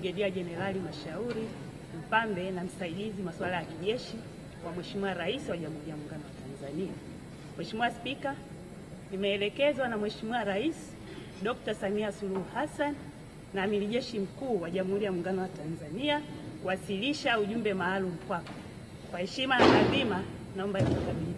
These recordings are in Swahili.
Brigedia Jenerali Mashauri Mpambe na msaidizi masuala ya kijeshi wa Mheshimiwa Rais wa Jamhuri ya Muungano wa Tanzania. Mheshimiwa Spika, nimeelekezwa na Mheshimiwa Rais Dr. Samia Suluhu Hassan na Amiri Jeshi Mkuu wa Jamhuri ya Muungano wa Tanzania kuwasilisha ujumbe maalum kwako. Kwa heshima na taadhima, naomba nikukabidhi.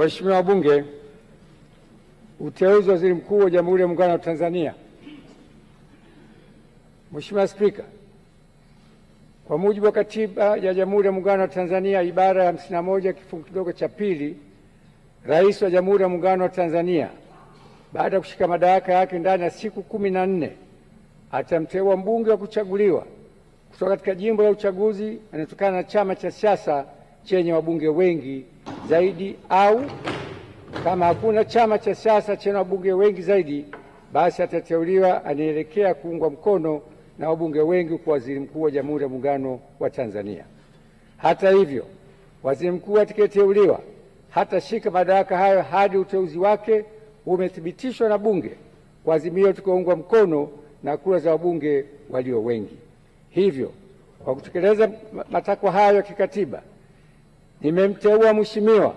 Waheshimiwa wabunge, uteuzi wa Waziri Mkuu wa Jamhuri ya Muungano wa Tanzania. Mheshimiwa Spika, kwa mujibu wa Katiba ya Jamhuri ya Muungano wa Tanzania ibara ya 51 kifungu kidogo cha pili, Rais wa Jamhuri ya Muungano wa Tanzania baada ya kushika madaraka yake ndani ya siku 14 atamteua mbunge wa kuchaguliwa kutoka katika jimbo la uchaguzi anatokana na chama cha siasa chenye wabunge wengi zaidi, au kama hakuna chama cha siasa chenye wabunge wengi zaidi, basi atateuliwa anaelekea kuungwa mkono na wabunge wengi kwa Waziri Mkuu wa Jamhuri ya Muungano wa Tanzania. Hata hivyo, Waziri Mkuu atakayeteuliwa hatashika madaraka hayo hadi uteuzi wake umethibitishwa na Bunge kwa azimio tutakaoungwa mkono na kura za wabunge walio wengi. Hivyo, kwa kutekeleza matakwa hayo ya kikatiba, nimemteua Mheshimiwa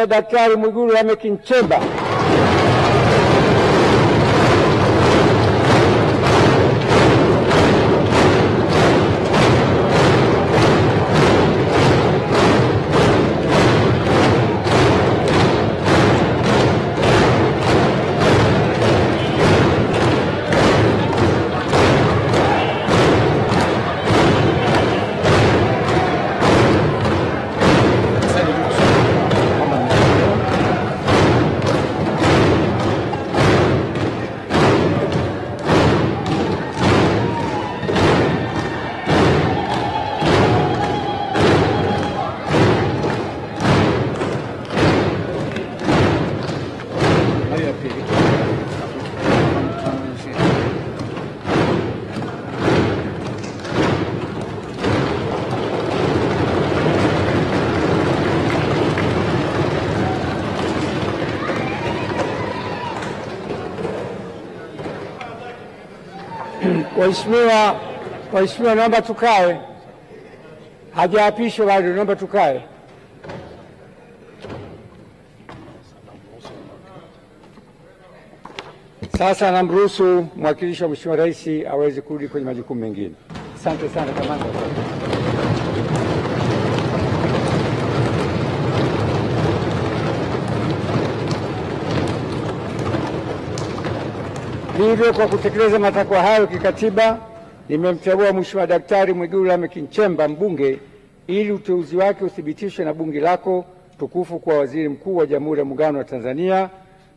Daktari Mwigulu Lameck Nchemba Waheshimiwa, naomba tukae. Hajaapishwa bado, naomba tukae. Sasa namruhusu mwakilishi wa Mheshimiwa Rais aweze kurudi kwenye majukumu mengine. Asante sana kamanda. Hivyo, kwa kutekeleza matakwa hayo kikatiba, nimemteua Mheshimiwa Daktari Mwigulu Lameck Nchemba mbunge ili uteuzi wake uthibitishwe na bunge lako tukufu kwa Waziri Mkuu wa Jamhuri ya Muungano wa Tanzania,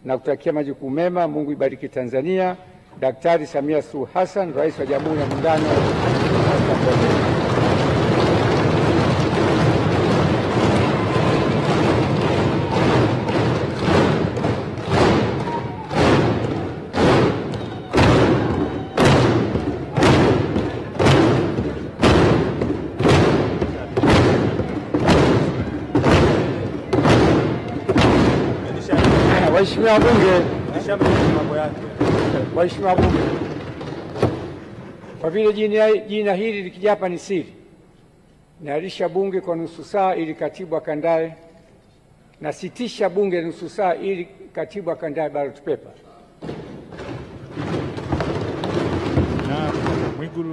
na kutakia majukumu mema. Mungu ibariki Tanzania. Daktari Samia Suluhu Hassan, Rais wa Jamhuri ya Muungano wa Tanzania. Waheshimiwa wabunge, Kwa vile jina hili likijapa ni siri, naahirisha bunge kwa nusu saa ili katibu akandae, nasitisha bunge nusu saa ili katibu akandae ballot paper.